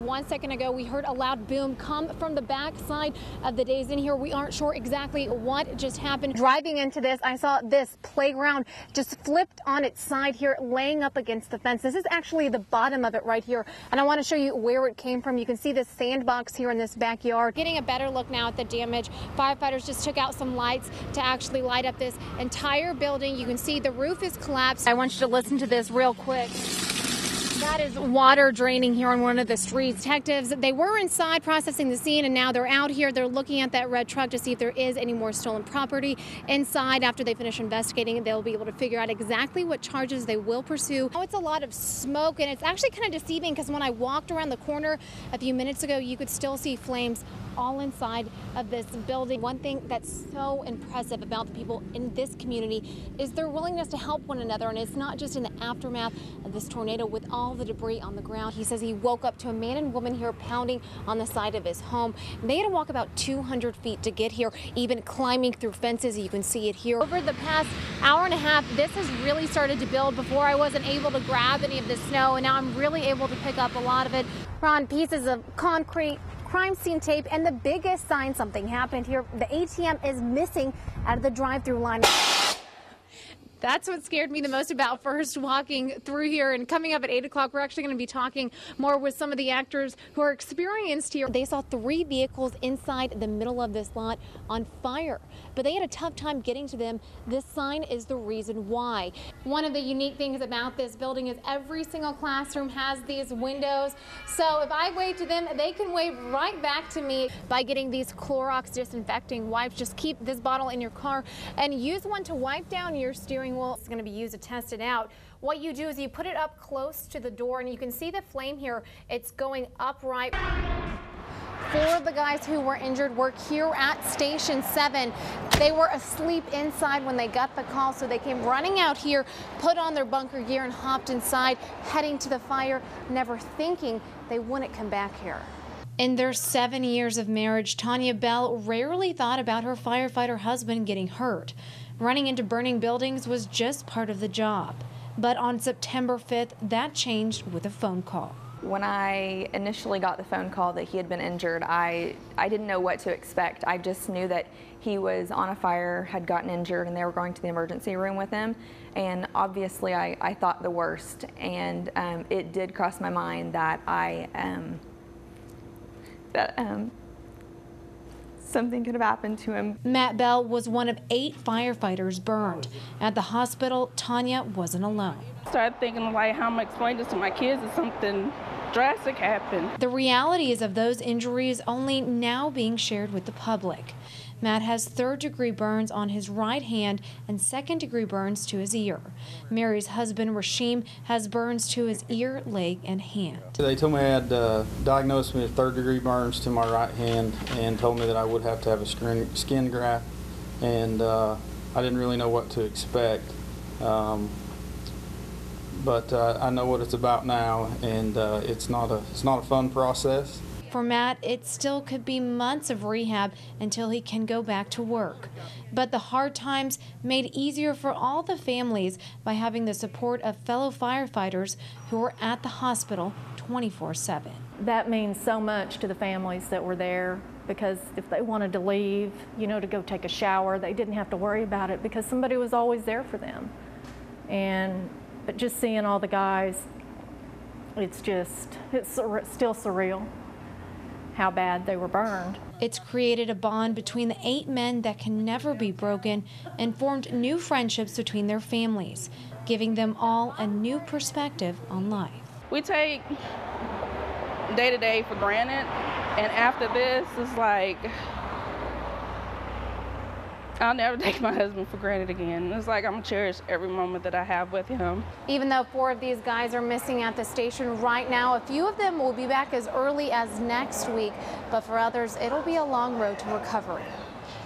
1 second ago, we heard a loud boom come from the back side of the days in here. We aren't sure exactly what just happened. Driving into this, I saw this playground just flipped on its side here, laying up against the fence. This is actually the bottom of it right here, and I want to show you where it came from. You can see this sandbox here in this backyard. Getting a better look now at the damage. Firefighters just took out some lights to actually light up this entire building. You can see the roof is collapsed. I want you to listen to this real quick. That is water draining here on one of the streets. Detectives, they were inside processing the scene, and now they're out here. They're looking at that red truck to see if there is any more stolen property inside. After they finish investigating, they'll be able to figure out exactly what charges they will pursue. Oh, it's a lot of smoke, and it's actually kind of deceiving because when I walked around the corner a few minutes ago, you could still see flames all inside of this building. One thing that's so impressive about the people in this community is their willingness to help one another, and it's not just in the aftermath of this tornado with all the debris on the ground. He says he woke up to a man and woman here pounding on the side of his home. They had to walk about 200 feet to get here, even climbing through fences. You can see it here. Over the past hour and a half, this has really started to build. Before, I wasn't able to grab any of the snow, and now I'm really able to pick up a lot of it. We're on pieces of concrete, crime scene tape, and the biggest sign something happened here. The ATM is missing out of the drive-through line. That's what scared me the most about first walking through here. And coming up at 8 o'clock, we're actually going to be talking more with some of the actors who are experienced here. They saw 3 vehicles inside the middle of this lot on fire, but they had a tough time getting to them. This sign is the reason why. One of the unique things about this building is every single classroom has these windows. So if I wave to them, they can wave right back to me. By getting these Clorox disinfecting wipes, just keep this bottle in your car and use one to wipe down your steering wheel. It's going to be used to test it out. What you do is you put it up close to the door, and you can see the flame here. It's going upright. 4 of the guys who were injured work here at Station 7. They were asleep inside when they got the call, so they came running out here, put on their bunker gear, and hopped inside, heading to the fire, never thinking they wouldn't come back here. In their 7 years of marriage, Tanya Bell rarely thought about her firefighter husband getting hurt. Running into burning buildings was just part of the job. But on September 5th, that changed with a phone call. When I initially got the phone call that he had been injured, I didn't know what to expect. I just knew that he was on a fire, had gotten injured, and they were going to the emergency room with him. And obviously, I thought the worst. And it did cross my mind that something could have happened to him. Matt Bell was one of 8 firefighters burned. At the hospital, Tanya wasn't alone. I started thinking, like, how am I explaining this to my kids if something drastic happened? The realities of those injuries only now being shared with the public. Matt has 3rd-degree burns on his right hand and 2nd-degree burns to his ear. Mary's husband, Rashim, has burns to his ear, leg, and hand. They told me I had diagnosed me with 3rd-degree burns to my right hand and told me that I would have to have a skin graft, and I didn't really know what to expect. But I know what it's about now, and it's not a fun process. For Matt, it still could be months of rehab until he can go back to work. But the hard times made easier for all the families by having the support of fellow firefighters who were at the hospital 24/7. That means so much to the families that were there, because if they wanted to leave, to go take a shower, they didn't have to worry about it because somebody was always there for them. But just seeing all the guys, it's still surreal how bad they were burned. It's created a bond between the 8 men that can never be broken and formed new friendships between their families, giving them all a new perspective on life. We take day to day for granted, and after this, it's like, I'll never take my husband for granted again. It's like I'm gonna cherish every moment that I have with him. Even though 4 of these guys are missing at the station right now, a few of them will be back as early as next week, but for others, it'll be a long road to recovery.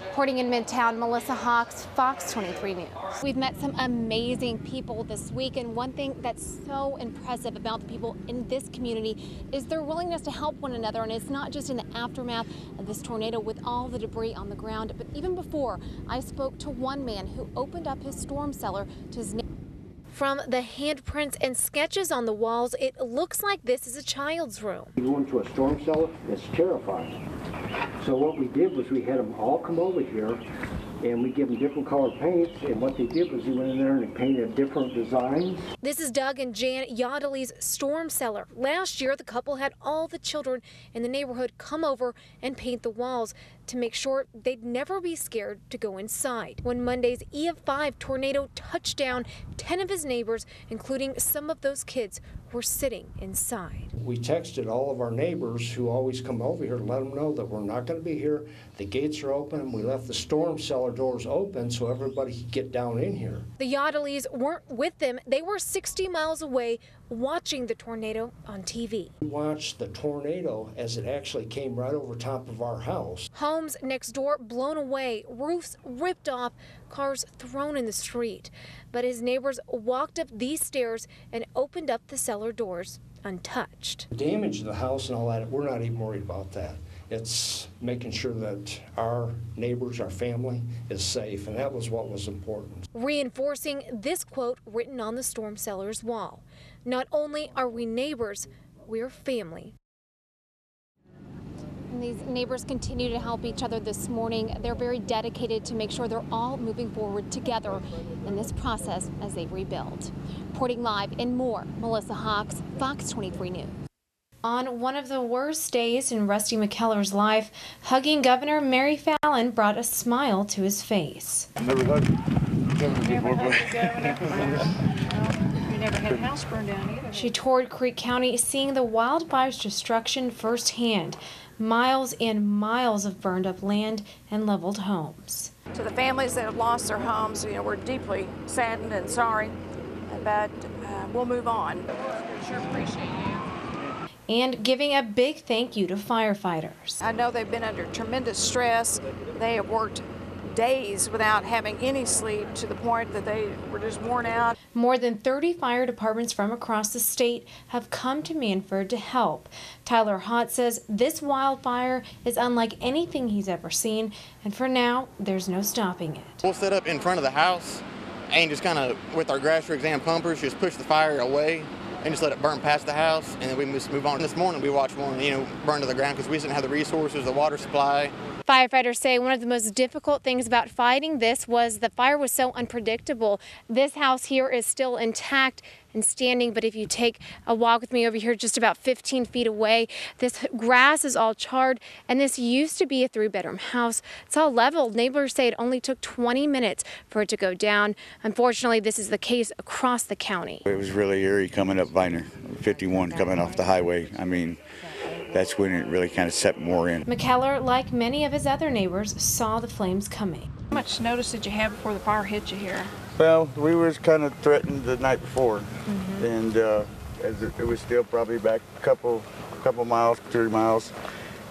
Reporting in Midtown, Melissa Hawks, Fox 23 News. We've met some amazing people this week, and one thing that's so impressive about the people in this community is their willingness to help one another. And it's not just in the aftermath of this tornado with all the debris on the ground, but even before, I spoke to one man who opened up his storm cellar to his neighbor. From the handprints and sketches on the walls, it looks like this is a child's room. You go into a storm cellar, it's terrifying. So what we did was we had them all come over here and we give them different colored paints, and what they did was they went in there and they painted different designs. This is Doug and Jan Yodely's storm cellar. Last year, the couple had all the children in the neighborhood come over and paint the walls to make sure they'd never be scared to go inside. When Monday's EF5 tornado touched down, 10 of his neighbors, including some of those kids, were sitting inside. We texted all of our neighbors who always come over here to let them know that we're not going to be here. The gates are open. We left the storm cellar doors open so everybody could get down in here. The Yodelys weren't with them. They were 60 miles away watching the tornado on TV. We watched the tornado as it actually came right over top of our house. Homes next door blown away, roofs ripped off, cars thrown in the street. But his neighbors walked up these stairs and opened up the cellar doors untouched. The damage to the house and all that, we're not even worried about that. It's making sure that our neighbors, our family is safe, and that was what was important. Reinforcing this quote written on the storm cellar's wall. Not only are we neighbors, we're family. And these neighbors continue to help each other this morning. They're very dedicated to make sure they're all moving forward together in this process as they rebuild. Reporting live and more, Melissa Hawks, Fox 23 News. On one of the worst days in Rusty McKellar's life, hugging Governor Mary Fallin brought a smile to his face. Never hugged You never had a house burned down either. She toured Creek County, seeing the wildfire's destruction firsthand. Miles and miles of burned up land and leveled homes. To the families that have lost their homes, we're deeply saddened and sorry, but we'll move on. We sure appreciate you. And giving a big thank you to firefighters. I know they've been under tremendous stress. They have worked days without having any sleep to the point that they were just worn out. More than 30 fire departments from across the state have come to Manford to help. Tyler Hott says this wildfire is unlike anything he's ever seen, and for now, there's no stopping it. We'll set up in front of the house and just kind of, with our grass rig exam pumpers, just push the fire away and just let it burn past the house, and then we just move on. This morning we watched one, burn to the ground because we didn't have the resources, the water supply. Firefighters say one of the most difficult things about fighting this was the fire was so unpredictable. This house here is still intact and standing, but if you take a walk with me over here just about 15 feet away, this grass is all charred, and this used to be a 3-bedroom house. It's all leveled. Neighbors say it only took 20 minutes for it to go down. Unfortunately, this is the case across the county. It was really eerie coming up Viner, 51 coming off the highway. I mean, that's when it really kind of set more in. McKellar, like many of his other neighbors, saw the flames coming. How much notice did you have before the fire hit you here? Well, we was kind of threatened the night before, and as it was still probably back a couple miles, 30 miles,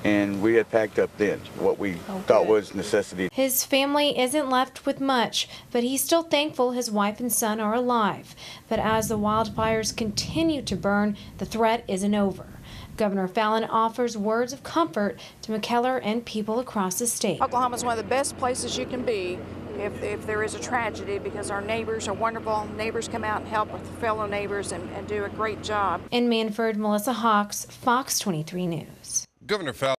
and we had packed up then what we thought was necessity. His family isn't left with much, but he's still thankful his wife and son are alive. But as the wildfires continue to burn, the threat isn't over. Governor Fallin offers words of comfort to McKellar and people across the state. Oklahoma is one of the best places you can be if there is a tragedy, because our neighbors are wonderful. Neighbors come out and help with fellow neighbors and do a great job. In Manford, Melissa Hawks, Fox 23 News. Governor Fallin